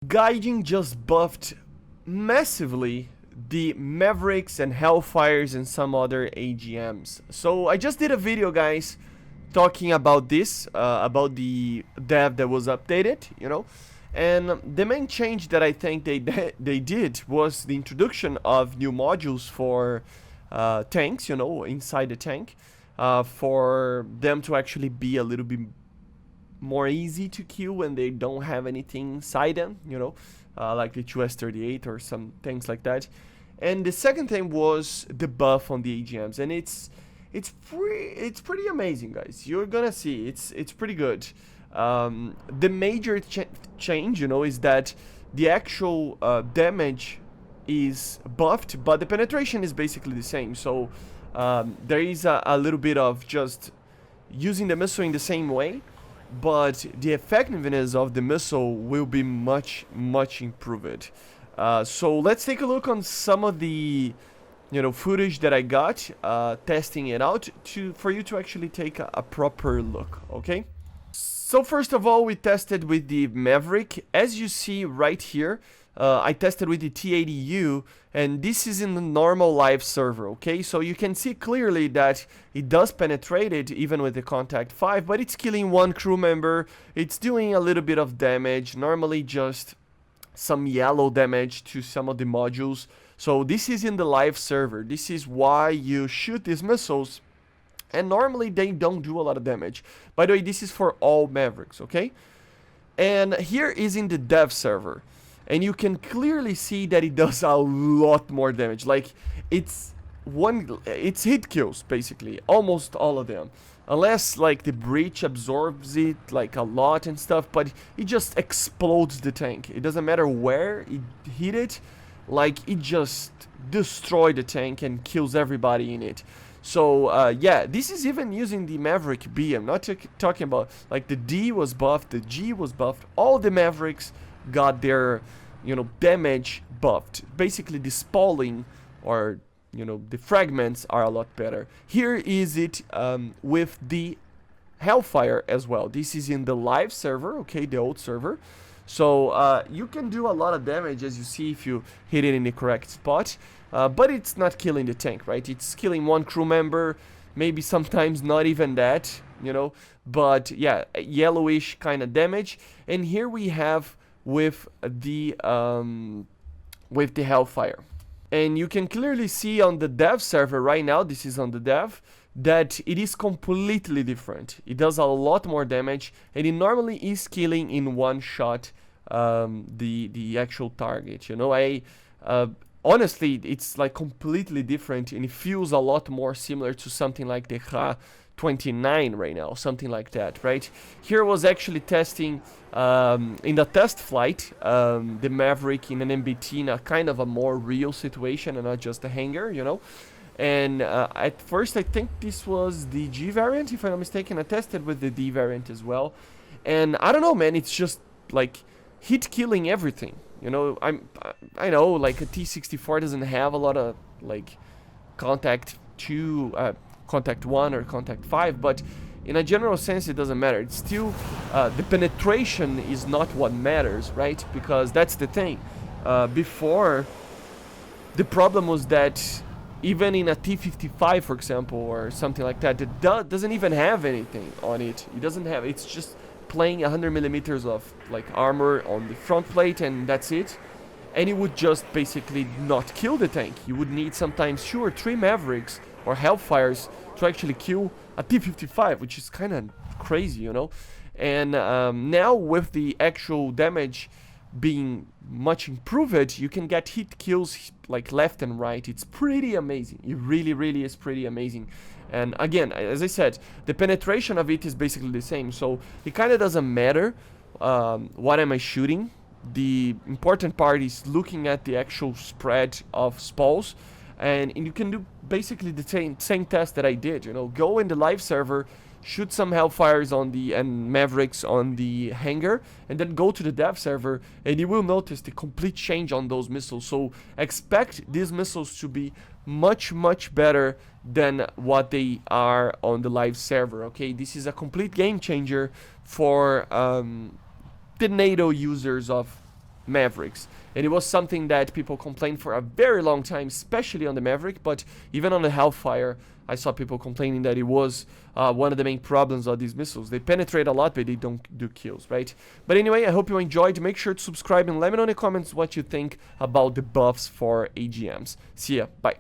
Gaijin just buffed massively the Mavericks and Hellfires and some other AGMs. So I just did a video, guys, talking about this, about the dev that was updated, and the main change that I think they did was the introduction of new modules for tanks, inside the tank, for them to actually be a little bit more easy to kill when they don't have anything inside them, like the 2S38 or some things like that. And the second thing was the buff on the AGMs, and it's pretty amazing, guys. You're gonna see it's pretty good. The major change, is that the actual damage is buffed, but the penetration is basically the same. So there is a little bit of just using the missile in the same way, but the effectiveness of the missile will be much improved. So let's take a look on some of the footage that I got testing it out for you to actually take a proper look. Okay, so first of all, we tested with the Maverick. As you see right here, I tested with the T80U, and this is in the normal live server, okay? So you can see clearly that it does penetrate it even with the contact 5, but it's killing one crew member. It's doing a little bit of damage, normally just some yellow damage to some of the modules. So this is in the live server. This is why you shoot these missiles, and normally they don't do a lot of damage. By the way, this is for all Mavericks, okay? And here is in the dev server, and you can clearly see that it does a lot more damage. Like, it's hit kills, basically, almost all of them. Unless, like, the breach absorbs it, like, a lot and stuff, but it just explodes the tank. It doesn't matter where it hit it, like, it just destroys the tank and kills everybody in it. So, yeah, this is even using the Maverick B. I'm not talking about, like, the D was buffed, the G was buffed, all the Mavericks got their, damage buffed. Basically, the spalling or, the fragments are a lot better. Here is it with the Hellfire as well. This is in the live server, okay, the old server. So, you can do a lot of damage, as you see, if you hit it in the correct spot. But it's not killing the tank, right? It's killing one crew member, maybe sometimes not even that, But, yeah, yellowish kind of damage. And here we have with the Hellfire, and you can clearly see on the dev server right now, this is on the dev, that it is completely different. It does a lot more damage, and it normally is killing in one shot the actual target. Honestly, it's like completely different, and it feels a lot more similar to something like the Ha-29 right now, something like that, right? Here was actually testing in the test flight the Maverick in an MBT, in a kind of a more real situation and not just a hangar, And at first, I think this was the G variant, if I'm not mistaken. I tested with the D variant as well, and I don't know, man. It's just like hit killing everything. I know, like, a T-64 doesn't have a lot of like contact 1 or contact 5, but in a general sense it doesn't matter. It's still the penetration is not what matters, right? Because that's the thing. Before, the problem was that even in a T-55, for example, or something like that, it doesn't even have anything on it. It doesn't have, it's just playing 100 millimeters of like armor on the front plate, and that's it. And it would just basically not kill the tank. You would need sometimes 2 or 3 Mavericks or Hellfires to actually kill a T-55, which is kind of crazy, And now with the actual damage being much improved, you can get hit kills like left and right. It's pretty amazing. It really is pretty amazing. And again, as I said, the penetration of it is basically the same, so it kind of doesn't matter what am I shooting. The important part is looking at the actual spread of spalls, and you can do basically the same test that I did. Go in the live server, shoot some Hellfires and Mavericks on the hangar, and then go to the dev server, and you will notice the complete change on those missiles. So expect these missiles to be much better than what they are on the live server. Okay, this is a complete game changer for the NATO users of Mavericks. And it was something that people complained for a very long time, especially on the Maverick, but even on the Hellfire, I saw people complaining that it was one of the main problems of these missiles. They penetrate a lot, but they don't do kills, right? But anyway, I hope you enjoyed. Make sure to subscribe and let me know in the comments what you think about the buffs for AGMs. See ya. Bye.